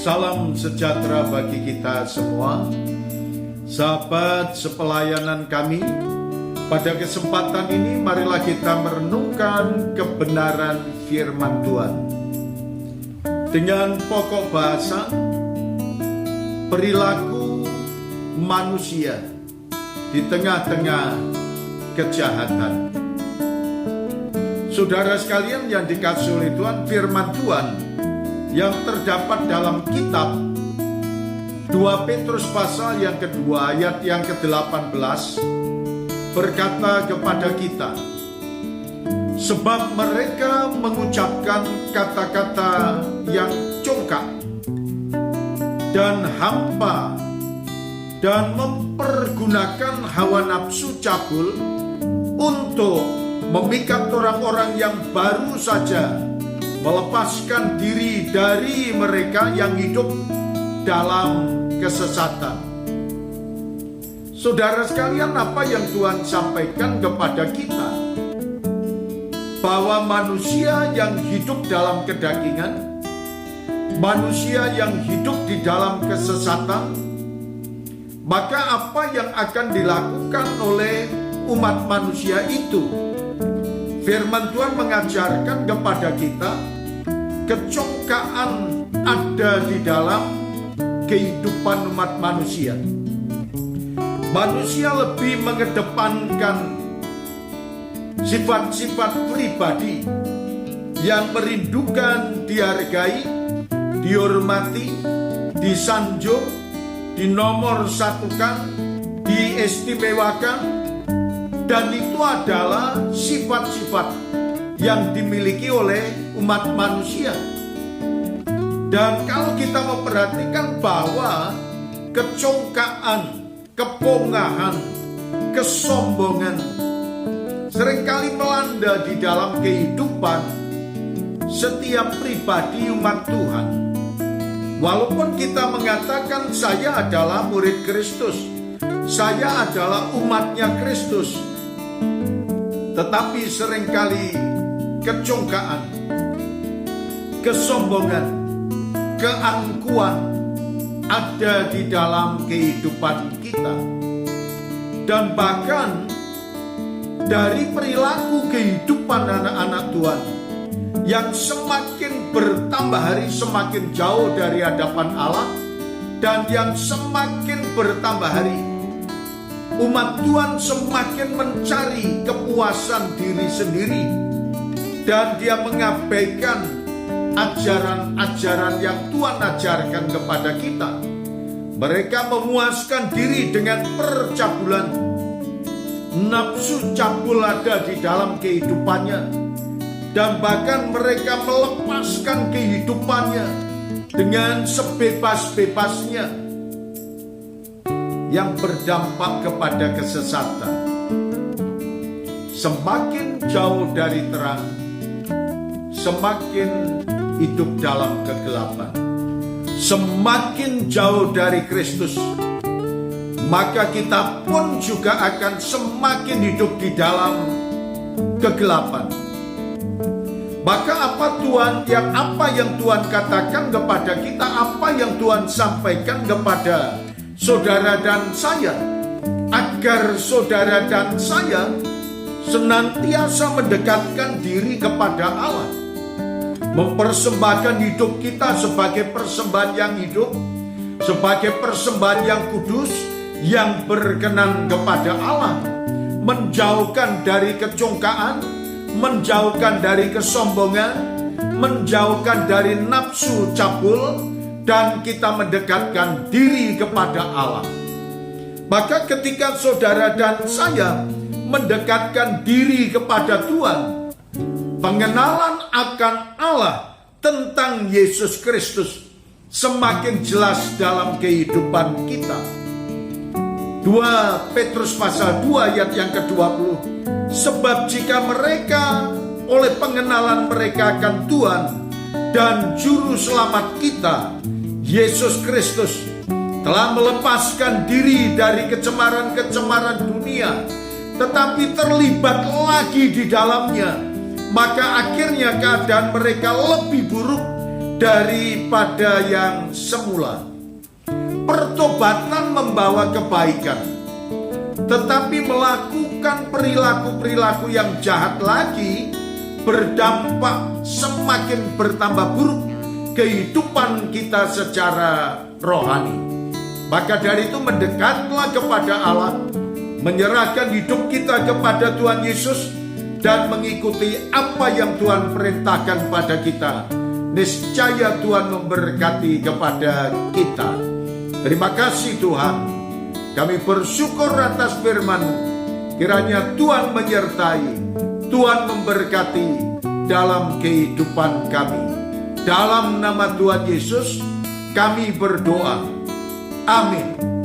Salam sejahtera bagi kita semua, sahabat sepelayanan kami. Pada kesempatan ini marilah kita merenungkan kebenaran firman Tuhan dengan pokok bahasa perilaku manusia di tengah-tengah kejahatan. Saudara sekalian yang dikasihi oleh Tuhan, firman Tuhan yang terdapat dalam kitab 2 Petrus pasal yang kedua ayat yang ke-18 berkata kepada kita, sebab mereka mengucapkan kata-kata yang congkak dan hampa dan mempergunakan hawa nafsu cabul untuk memikat orang-orang yang baru saja melepaskan diri dari mereka yang hidup dalam kesesatan. Saudara sekalian, apa yang Tuhan sampaikan kepada kita? Bahwa manusia yang hidup dalam kedagingan, manusia yang hidup di dalam kesesatan, maka apa yang akan dilakukan oleh umat manusia itu? Firman Tuhan mengajarkan kepada kita, kecongkaan ada di dalam kehidupan umat manusia. Manusia lebih mengedepankan sifat-sifat pribadi yang merindukan dihargai, dihormati, disanjung, dinomor satukan, diistimewakan. Dan itu adalah sifat-sifat yang dimiliki oleh umat manusia. Dan kalau kita memperhatikan bahwa kecongkaan, kepongahan, kesombongan seringkali melanda di dalam kehidupan setiap pribadi umat Tuhan. Walaupun kita mengatakan saya adalah murid Kristus, saya adalah umatnya Kristus, tetapi seringkali kecongkaan, kesombongan, keangkuhan ada di dalam kehidupan kita. Dan bahkan dari perilaku kehidupan anak-anak Tuhan yang semakin bertambah hari semakin jauh dari hadapan Allah, dan yang semakin bertambah hari umat Tuhan semakin mencari kepuasan diri sendiri, dan dia mengabaikan ajaran-ajaran yang Tuhan ajarkan kepada kita. Mereka memuaskan diri dengan percabulan. Nafsu cabul ada di dalam kehidupannya, dan bahkan mereka melepaskan kehidupannya dengan sebebas-bebasnya, yang berdampak kepada kesesatan. Semakin jauh dari terang, semakin hidup dalam kegelapan. Semakin jauh dari Kristus, maka kita pun juga akan semakin hidup di dalam kegelapan. Maka apa yang Tuhan katakan kepada kita, apa yang Tuhan sampaikan kepada saudara dan saya, agar saudara dan saya senantiasa mendekatkan diri kepada Allah, mempersembahkan hidup kita sebagai persembahan yang hidup, sebagai persembahan yang kudus, yang berkenan kepada Allah, menjauhkan dari kecongkaan, menjauhkan dari kesombongan, menjauhkan dari nafsu cabul, dan kita mendekatkan diri kepada Allah. Maka ketika saudara dan saya mendekatkan diri kepada Tuhan, pengenalan akan Allah tentang Yesus Kristus semakin jelas dalam kehidupan kita. 2 Petrus pasal 2 ayat yang ke-20, sebab jika mereka oleh pengenalan mereka akan Tuhan dan Juru Selamat kita Yesus Kristus telah melepaskan diri dari kecemaran-kecemaran dunia, tetapi terlibat lagi di dalamnya, maka akhirnya keadaan mereka lebih buruk daripada yang semula. Pertobatan membawa kebaikan, tetapi melakukan perilaku-perilaku yang jahat lagi berdampak semakin bertambah buruk kehidupan kita secara rohani. Maka dari itu mendekatlah kepada Allah, menyerahkan hidup kita kepada Tuhan Yesus, dan mengikuti apa yang Tuhan perintahkan pada kita. Niscaya Tuhan memberkati kepada kita. Terima kasih Tuhan. Kami bersyukur atas firman-Mu. Kiranya Tuhan menyertai, Tuhan memberkati dalam kehidupan kami. Dalam nama Tuhan Yesus kami berdoa. Amin.